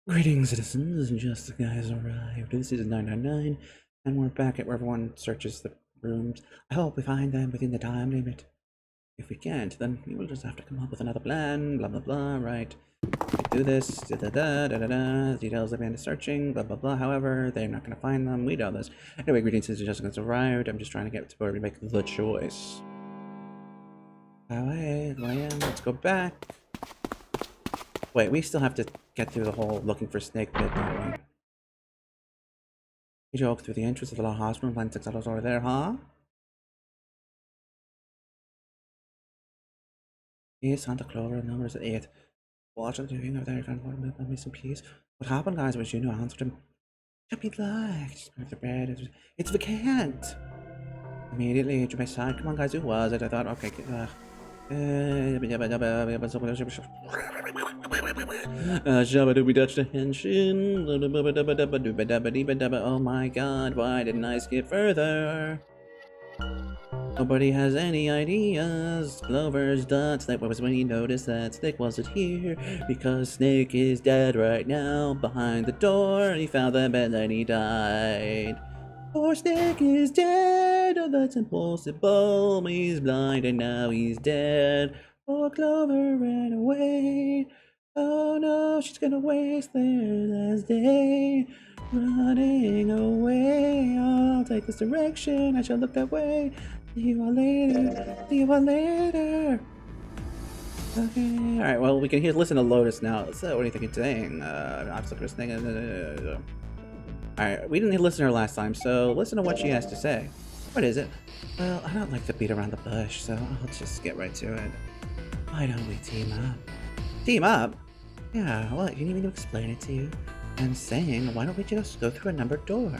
Greetings, citizens. Justiguy has arrived. This is 999, and we're back at where everyone searches the rooms. I hope we find them within the time limit. If we can't, then we will just have to come up with another plan. Blah blah blah. Right? We do this. Da da da da da da. Details of band is searching. Blah blah blah. However, they're not going to find them. We know this. Anyway, greetings, citizens. Justiguy has arrived. I'm just trying to get to where we make the choice. Alright, let's go back. Wait, we still have to get through the whole looking for snake bit, don't we? You joke through the entrance of the law hospital and find $6 over there, huh? Yes, Santa Clover, numbers at 8. Watch on the doing over there, if I'm missing piece. What happened, guys, was you know I answered him. Don't be like, just move the bed. It's vacant! Immediately to my side. Come on, guys, who was it? I thought, okay, Shabba-dooby Dutch the henshin. Oh my god, why didn't I skip further? Nobody has any ideas. Clover's dots. That was when he noticed that Snake wasn't here. Because Snake is dead right now behind the door. And he found the bed and he died. Poor Snake is dead. Oh, that's impossible. He's blind and now he's dead. Poor Clover ran away. Oh no, she's gonna waste their last day. Running away. I'll take this direction. I shall look that way. See you all later. See you all later. Okay. Alright, well, we can listen to Lotus now. So, what do you think it's saying? I'm still listening. Alright, we didn't listen to her last time, so listen to what she has to say. What is it? Well, I don't like to beat around the bush, so I'll just get right to it. Why don't we team up? Team up? Yeah, well, you need me to explain it to you. I'm saying, why don't we just go through a numbered door?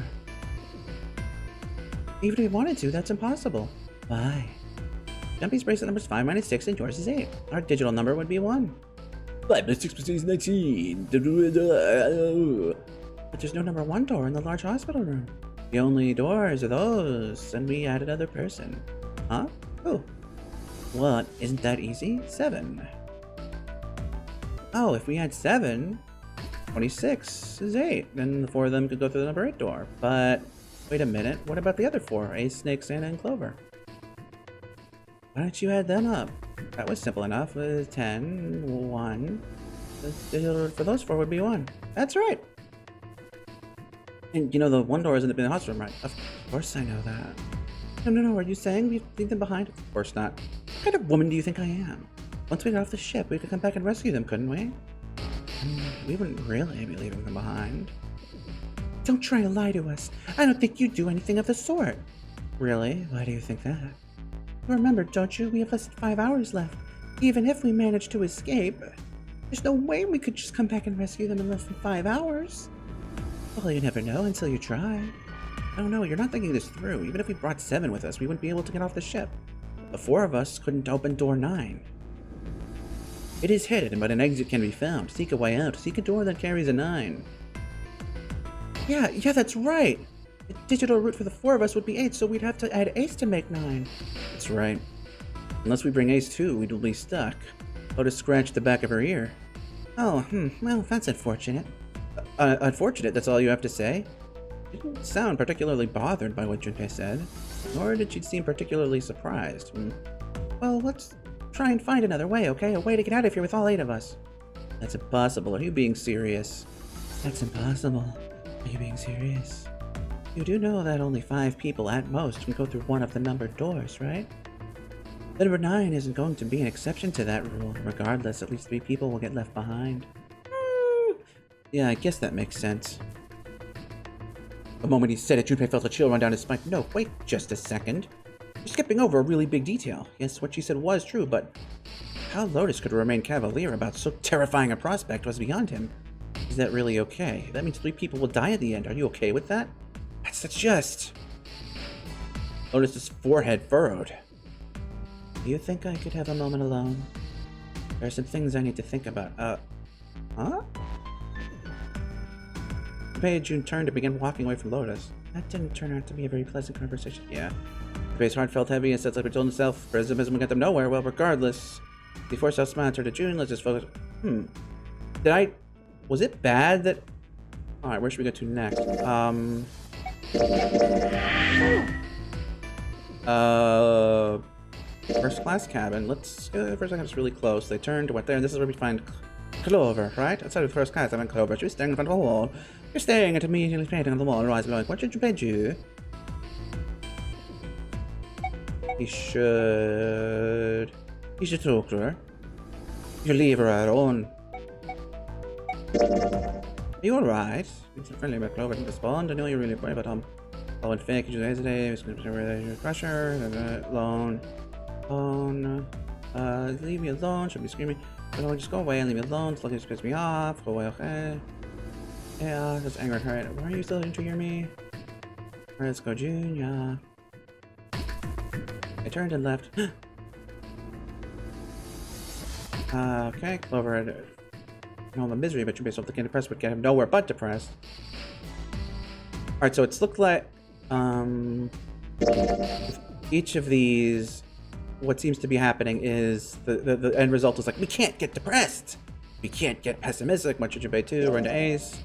Even if we wanted to, that's impossible. Why? Jumpy's bracelet number is 5 minus 6 and yours is 8. Our digital number would be 1. 5 minus 6 plus 6 is 19. But there's no number 1 door in the large hospital room. The only doors are those, and we add another person. Huh? Who? What? Isn't that easy? 7. Oh, if we had 7, 26 is 8, then the 4 of them could go through the number 8 door. But wait a minute, what about the other 4? Ace, Snake, Santa, and Clover. Why don't you add them up? That was simple enough. 10, 1. For those 4 would be 1. That's right. And you know the 1 door isn't in the hospital room, right? Of course I know that. No, are you saying we leave them behind? Of course not. What kind of woman do you think I am? Once we got off the ship, we could come back and rescue them, couldn't we? We wouldn't really be leaving them behind. Don't try to lie to us. I don't think you'd do anything of the sort. Really? Why do you think that? Remember, don't you? We have less than 5 hours left. Even if we manage to escape, there's no way we could just come back and rescue them in less than 5 hours. Well, you never know until you try. No, you're not thinking this through. Even if we brought 7 with us, we wouldn't be able to get off the ship. The 4 of us couldn't open door 9. It is hidden, but an exit can be found. Seek a way out. Seek a door that carries a 9. Yeah, that's right. The digital route for the 4 of us would be 8, so we'd have to add Ace to make 9. That's right. Unless we bring Ace too, we'd be stuck. Lotus scratched the back of her ear. Oh, well, that's unfortunate. Unfortunate, that's all you have to say? She didn't sound particularly bothered by what Junpei said, nor did she seem particularly surprised. Well, let's try and find another way, okay? A way to get out of here with all 8 of us. That's impossible. Are you being serious? That's impossible. Are you being serious? You do know that only 5 people at most can go through one of the numbered doors, right? The number 9 isn't going to be an exception to that rule. Regardless, at least 3 people will get left behind. Yeah, I guess that makes sense. The moment he said it, Junpei felt a chill run down his spine. No, wait just a second. You're skipping over a really big detail. Yes, what she said was true, but how Lotus could remain cavalier about so terrifying a prospect was beyond him. Is that really okay? That means 3 people will die at the end. Are you okay with that? That's just... Lotus's forehead furrowed. Do you think I could have a moment alone? There are some things I need to think about. Huh? June turned and began walking away from Lotus. That didn't turn out to be a very pleasant conversation. Yeah. Junpei's heart felt heavy and said like he told himself, pessimism would get them nowhere. Well, regardless. He forced out a smile and turned to June. Let's just focus. Did I Was it bad that... Alright, where should we go to next? First class cabin. Let's go for a second. It's really close. They turned, went there, and this is where we find Clover, right? Outside of the first class, I meant Clover. She was standing in front of a wall. You're staring at immediately painting on the wall, her eyes glowing. What should you pay you? He should talk to her. You leave her alone. Are you alright? It's friendly about Clover didn't respond. I know you're really worried about following fake. You hesitate. It's going to be pressure. Alone. Leave me alone. Should be screaming. No, just go away and leave me alone. It's looking to piss me off. Go away, okay? Yeah, that's anger her. Why are you still into hear me? Let's go, Junior. I turned and left. Okay, Clover had all the misery, but you based off looking depressed would get him nowhere but depressed. Alright, so it's looked like each of these, what seems to be happening is the end result is like, we can't get depressed. We can't get pessimistic. Much Bay 2, we're into Ace.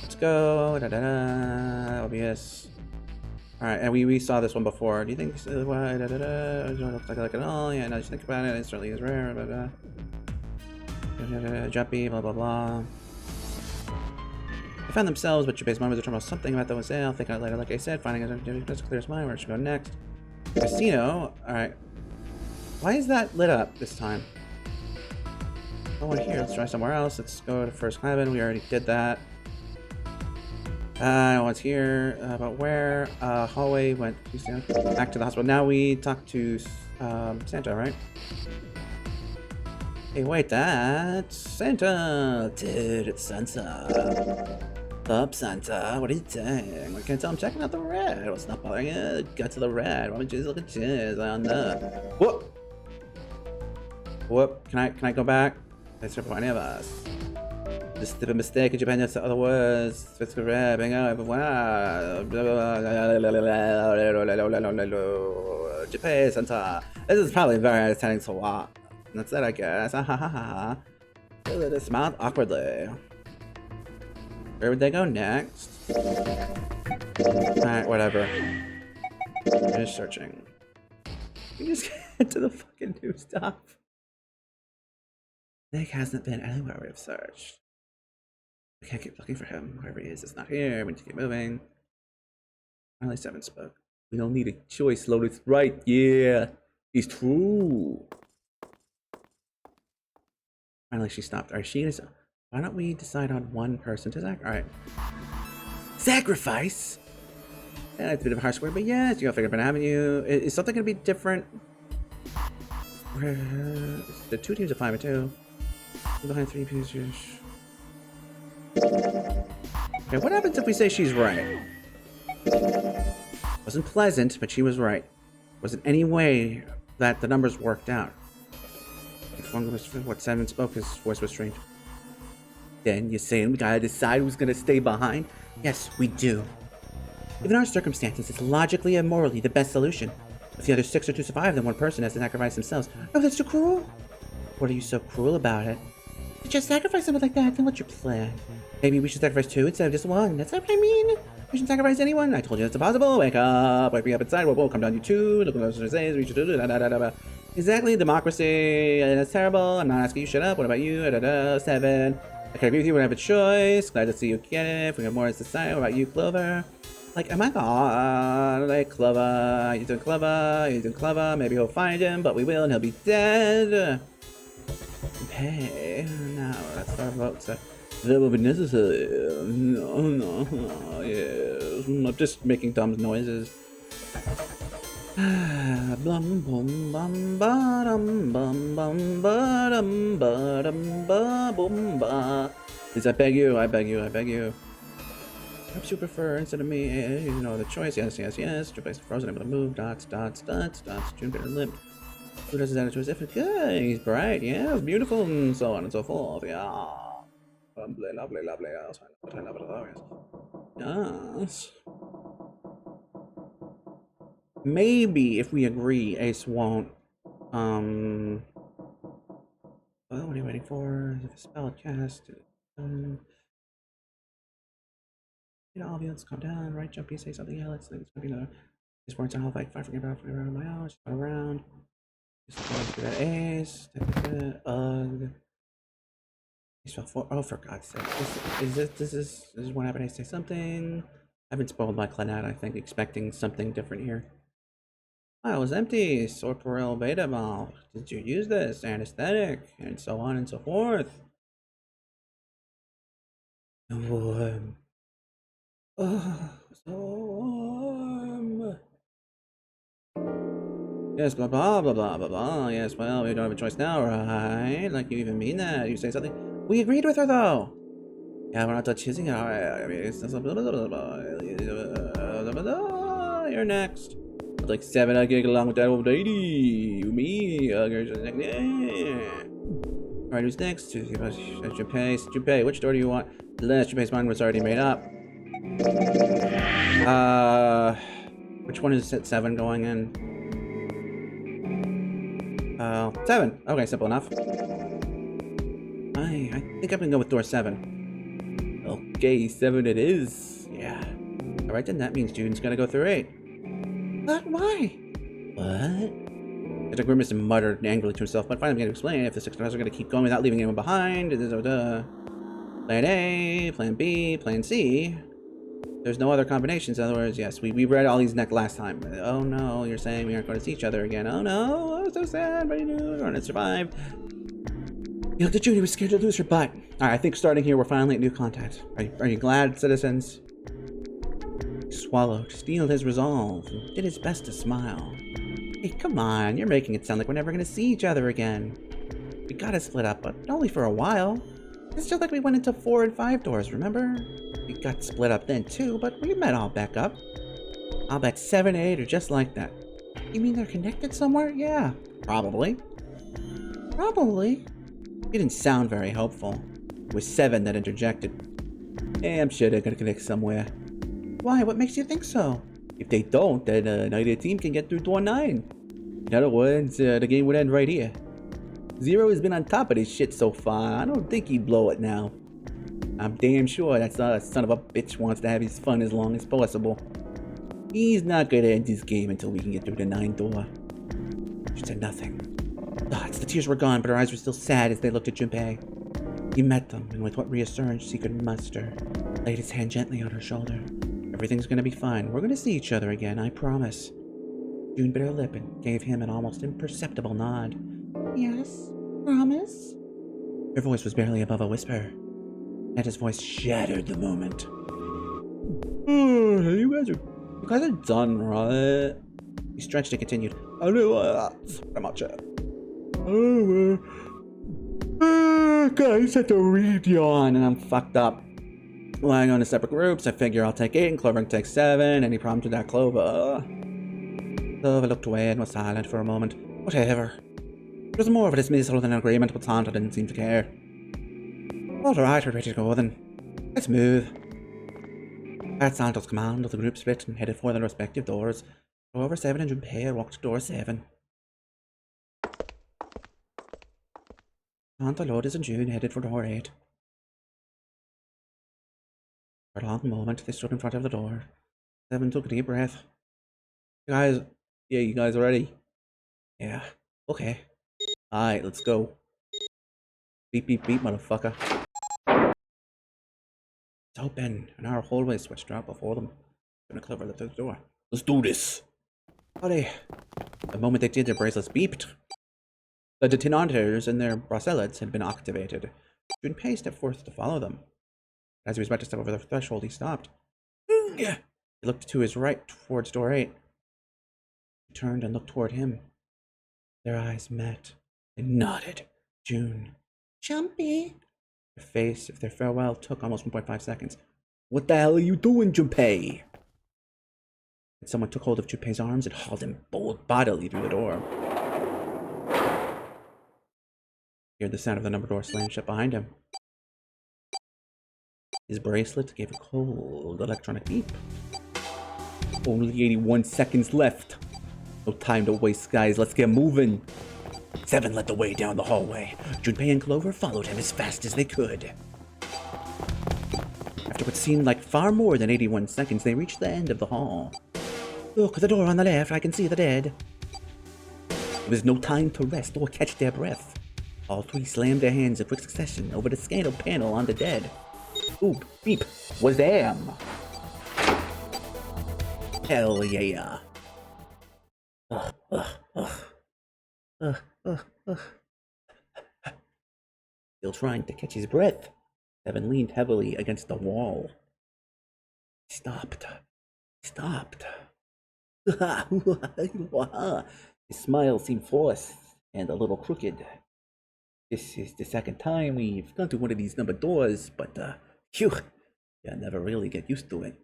Let's go. Da da da. Obvious. Alright, and we saw this one before. Do you think why da da da? It don't look like it all. Yeah, now that you think about it, it certainly is rare. But jumpy, blah blah blah. They found themselves, but your base mind was determined something about that was I'll think out later. Like I said, finding it as clear as mine. Where should we go next? Casino. Alright. Why is that lit up this time? No one here. Let's try somewhere else. Let's go to first cabin. We already did that. No one's here. But where? Hallway went back to the hospital. Now we talk to Santa, right? Hey, wait, that's Santa! Dude, it's Santa. Up, Santa. What are you doing? I can't tell I'm checking out the red. What's not bothering you? Got to the red. Why don't you just look at jizz? I don't know. Whoop! Whoop. Can I go back? Thanks for any of us. Just stupid mistake in Japan, that's the other words. It's the red, bang out, wow. Japan, Santa. This is probably very entertaining to watch. That's it, I guess. Ha ha ha ha. They smiled awkwardly. Where would they go next? Alright, whatever. Finish searching. We just get to the fucking new stuff. Nick hasn't been anywhere we've searched. We can't keep looking for him. Wherever he is, it's not here. We need to keep moving. Finally, Seven spoke. We don't need a choice, Lotus. Right, yeah. It's true. Finally, she stopped. Alright, she is. Why don't we decide on one person to sacrifice? Alright. Sacrifice? Yeah, it's a bit of a harsh word, but yes, you gotta figure out having you. Is something gonna be different? The 2 teams of 5 and 2. Behind 3 pieces. Okay, what happens if we say she's right? Wasn't pleasant, but she was right. Wasn't any way that the numbers worked out. What Seven spoke, his voice was strange. Then you're saying we gotta decide who's gonna stay behind? Yes, we do. Given our circumstances, it's logically and morally the best solution. If the other 6 are to survive, then one person has to sacrifice themselves. Oh, that's too cruel! What are you so cruel about it? To just sacrifice someone like that, then what's your plan? Maybe we should sacrifice 2 instead of just 1. That's not what I mean. We shouldn't sacrifice anyone. I told you that's impossible. Wake up. Wake me up inside. Whoa, come down you 2. Look what I was going to say. We should do da. Exactly, democracy. And it's terrible. I'm not asking you shut up. What about you? 7. I can agree with you when I have a choice. Glad to see you get it. If we have more to decide. What about you, Clover? Like, oh my god, like, Clover. He's doing clever. He's doing clever. Maybe he'll find him, but we will, and he'll be dead. Hey, now let's start vote. So that will be necessary. No, yes. I'm just making dumb noises. Blum bum bum ba-dum bum bum ba-dum ba-dum ba-bum ba. Please, I beg you, I beg you, I beg you. Perhaps you prefer instead of me, you know the choice. Yes, yes, yes. Your place is frozen, able to move. Dots, dots, dots, dots. June bitter limp. Who does his attitude? If it's good, he's bright, yeah, it's beautiful, and so on and so forth. Yeah. Lovely, lovely, lovely. Yes. Maybe if we agree, Ace won't. Well, what are you waiting for? If a spell cast. You know, let's calm down, right? Jumpy, say something. Yeah, let's think it's gonna be another. These words are all like forget about my own. Just go around. Just going through that ace. Ace fell four. Oh, for God's sake! This is what happened. I say something. I've been spoiled by Clannad, I think, expecting something different here. Oh, it was empty. Sorporel beta ball. Did you use this? Anesthetic, and so on and so forth. Oh, so warm. Yes, blah blah blah blah blah blah. Yes, well, we don't have a choice now, right? Like you even mean that? You say something. We agreed with her though. Yeah, we're not done choosing it. Alright, I mean, it's you're next. Like 7, I get along with that old lady. Me. Alright, who's next? Junpei, which door do you want? Last Junpei's mind was already made up. Which one is set 7 going in? 7. Okay, simple enough. I think I'm gonna go with door 7. Okay, 7 it is. Yeah. Alright, then that means June's gonna go through 8. But why? What? The grimace muttered angrily to himself, but finally began to explain if the 6 stars are gonna keep going without leaving anyone behind. Plan A, Plan B, Plan C. There's no other combinations. In other words, yes, we read all these last time. Oh no, you're saying we aren't going to see each other again. Oh no, I'm so sad, but we're going to survive. You looked at Judy, was scared to lose her butt. Alright, I think starting here, we're finally at new contact. Are you glad, citizens? He swallowed, steeled his resolve, and did his best to smile. Hey, come on, you're making it sound like we're never going to see each other again. We gotta split up, but only for a while. It's just like we went into 4 and 5 doors, remember? We got split up then too, but we met all back up. I'll bet 7 and 8 are just like that. You mean they're connected somewhere? Yeah, probably. Probably. You didn't sound very hopeful. It was 7 that interjected. Hey, I'm sure they're gonna connect somewhere. Why? What makes you think so? If they don't, then neither team can get through door 9. In other words, the game would end right here. Zero has been on top of this shit so far. I don't think he'd blow it now. I'm damn sure that son of a bitch wants to have his fun as long as possible. He's not gonna end this game until we can get through the 9th door. She said nothing. The tears were gone, but her eyes were still sad as they looked at Junpei. He met them, and with what reassurance he could muster, laid his hand gently on her shoulder. Everything's gonna be fine. We're gonna see each other again, I promise. June bit her lip and gave him an almost imperceptible nod. Yes, promise? Her voice was barely above a whisper, and his voice shattered the moment. You guys are done, right? He stretched and continued. I know I'm not sure. Guys had to read yawn, and I'm fucked up. Lying on in separate groups, I figure I'll take 8 and Clover can take 7. Any problems with that, Clover? Clover looked away and was silent for a moment. Whatever. It was more of a dismissal than an agreement, but Santa didn't seem to care. Alright, we're ready to go then. Let's move. At Santa's command, the group split and headed for their respective doors. Clover 7 and Junpei walked to door 7. Santa, Lotus, and June headed for door 8. For a long moment, they stood in front of the door. 7 took a deep breath. You guys ready? Yeah, okay. Alright, let's go. Beep, beep, beep, motherfucker. It's open, and our hallway switched out before them. Gonna Clover lifted the door. Let's do this! Howdy. The moment they did, their bracelets beeped. The detonator's in their bracelets had been activated. Junpei stepped forth to follow them. As he was about to step over the threshold, he stopped. He looked to his right towards door 8. He turned and looked toward him. Their eyes met. They nodded. June. Jumpy. Their face, if their farewell, took almost 1.5 seconds. What the hell are you doing, Junpei? And someone took hold of Junpei's arms and hauled him bodily through the door. He heard the sound of the number door slam shut behind him. His bracelet gave a cold electronic beep. Only 81 seconds left. No time to waste, guys. Let's get moving. 7 led the way down the hallway. Junpei and Clover followed him as fast as they could. After After what seemed like far more than 81 seconds, they reached the end of the hall. Look, the door on the left, I can see the dead. There was no time to rest or catch their breath. All three slammed their hands in quick succession over the scandal panel on the dead. Oop, beep, was them. Hell yeah. Ugh, ugh, ugh. Ugh, ugh, ugh. Still trying to catch his breath, Evan leaned heavily against the wall. He stopped. His smile seemed forced and a little crooked. This is the second time we've gone to one of these numbered doors, but, phew, you never really get used to it.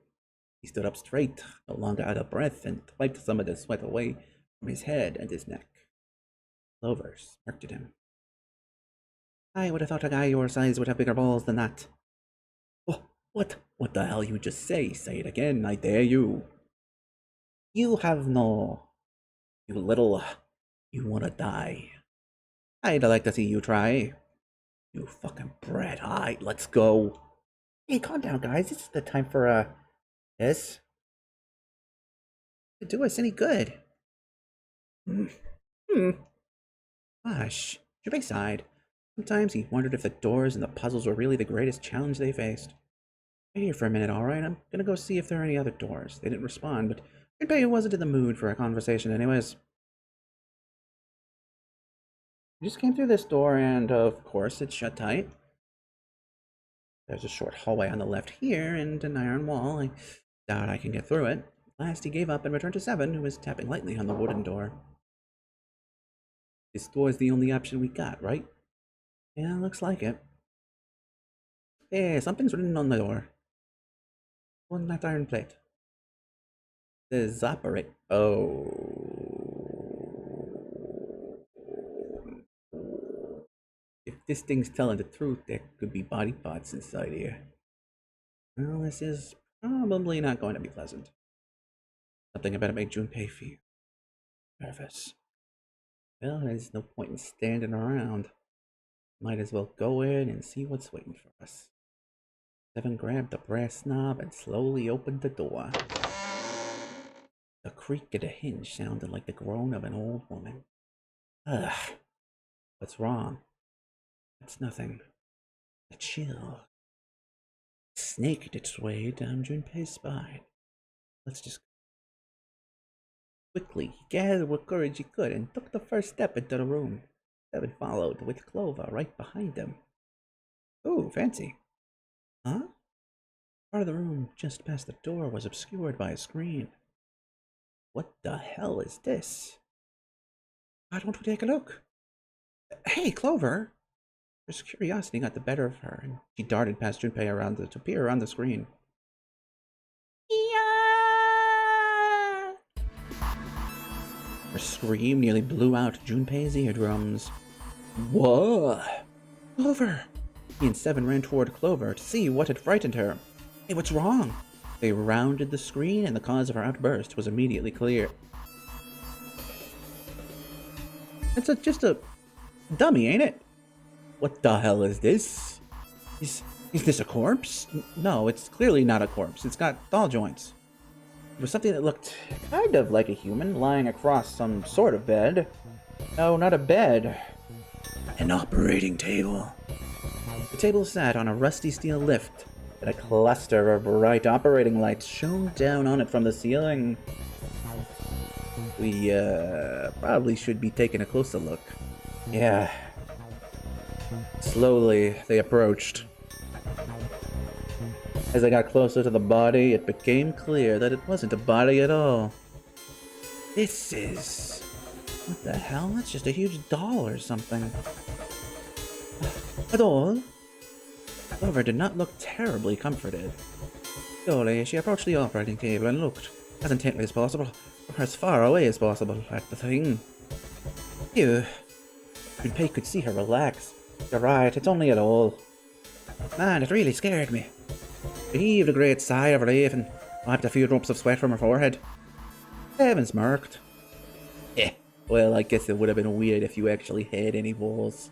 He stood up straight, no longer out of breath, and wiped some of the sweat away from his head and his neck. Clover smirked at him. I would have thought a guy your size would have bigger balls than that. Oh, what the hell you just say? Say it again, I dare you. You have no... You little... You wanna die. I'd like to see you try. You fucking brat. Alright, let's go. Hey, calm down, guys. It's the time for, this. To do us any good. Gosh, Junpei sighed. Sometimes he wondered if the doors and the puzzles were really the greatest challenge they faced. Wait here for a minute, alright? I'm gonna go see if there are any other doors. They didn't respond, but Junpei wasn't in the mood for a conversation anyways. We just came through this door, and of course it's shut tight. There's a short hallway on the left here, and an iron wall. I doubt I can get through it. Last he gave up and returned to Seven, who was tapping lightly on the wooden door. This door is the only option we got, right? Yeah, looks like it. Hey, something's written on the door. On that iron plate. It says operate. Oh. If this thing's telling the truth, there could be body parts inside here. Well, this is probably not going to be pleasant. Something about it made Junpei feel nervous. Well, there's no point in standing around. Might as well go in and see what's waiting for us. Seven grabbed the brass knob and slowly opened the door. The creak of the hinge sounded like the groan of an old woman. Ugh. What's wrong? It's nothing. A chill snaked its way down Junpei's spine. Let's just... Quickly, he gathered what courage he could and took the first step into the room. Seven followed, with Clover right behind him. Ooh, fancy. Huh? Part of the room just past the door was obscured by a screen. What the hell is this? Why don't we take a look? Hey, Clover! Her curiosity got the better of her, and she darted past Junpei to peer around the screen. Yeah! Her scream nearly blew out Junpei's eardrums. Whoa! Clover! He and Seven ran toward Clover to see what had frightened her. Hey, what's wrong? They rounded the screen, and the cause of her outburst was immediately clear. It's just a dummy, ain't it? What the hell is this? Is this a corpse? No, it's clearly not a corpse. It's got doll joints. It was something that looked kind of like a human lying across some sort of bed. No, not a bed. An operating table. The table sat on a rusty steel lift, and a cluster of bright operating lights shone down on it from the ceiling. We, probably should be taking a closer look. Yeah. Slowly, they approached. As they got closer to the body, it became clear that it wasn't a body at all. This is... What the hell? That's just a huge doll or something. A doll? Clover did not look terribly comforted. Slowly, she approached the operating table and looked as intently as possible, or as far away as possible, at the thing. Phew. Junpei could see her relax. You're right, it's only a doll. Man, it really scared me. She heaved a great sigh of relief and wiped a few drops of sweat from her forehead. Seven smirked. Well, I guess it would have been weird if you actually had any balls.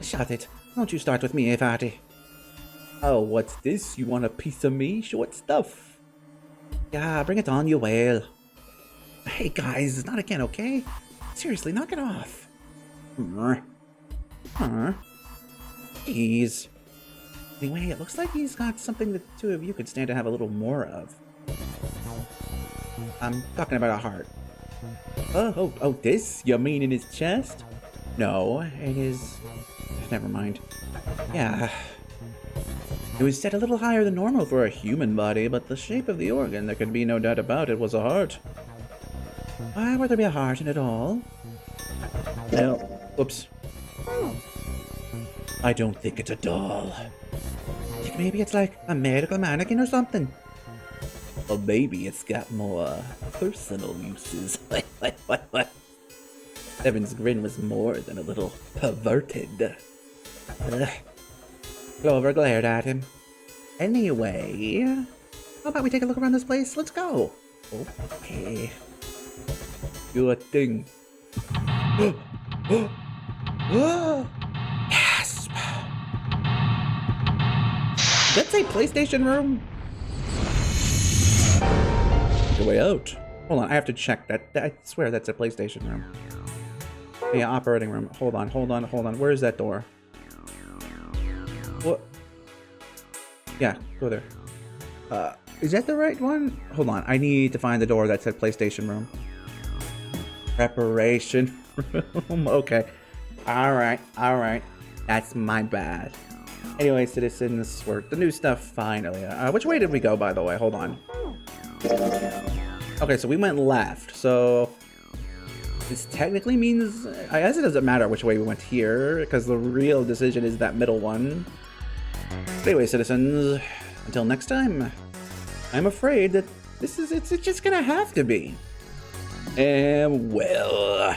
Shut it. Don't you start with me, Fatty. Oh, what's this? You want a piece of me? Short stuff. Yeah, bring it on, you whale. Hey guys, not again, okay? Seriously, knock it off. Huh? Jeez. Anyway, it looks like he's got something that the two of you could stand to have a little more of. I'm talking about a heart. Oh, this? You mean in his chest? No, in his... Never mind. Yeah. It was set a little higher than normal for a human body, but the shape of the organ, there could be no doubt about it, was a heart. Why would there be a heart in it all? No. Oops. I don't think it's a doll. I think maybe it's like a medical mannequin or something. Or maybe it's got more personal uses. What? Evan's grin was more than a little perverted. Clover glared at him. Anyway, how about we take a look around this place? Let's go. Okay. Do a thing. Gasp! That's a PlayStation room? The way out. Hold on, I have to check that. I swear that's a PlayStation room. Yeah, operating room. Hold on. Where is that door? What? Yeah, go there. Is that the right one? Hold on, I need to find the door that said PlayStation room. Preparation room. Okay. Alright. That's my bad. Anyway, citizens, we're the new stuff finally. Which way did we go, by the way? Hold on. Okay, so we went left. So this technically means, I guess it doesn't matter which way we went here, because the real decision is that middle one. But anyway, citizens, until next time, I'm afraid that it's just gonna have to be. And well...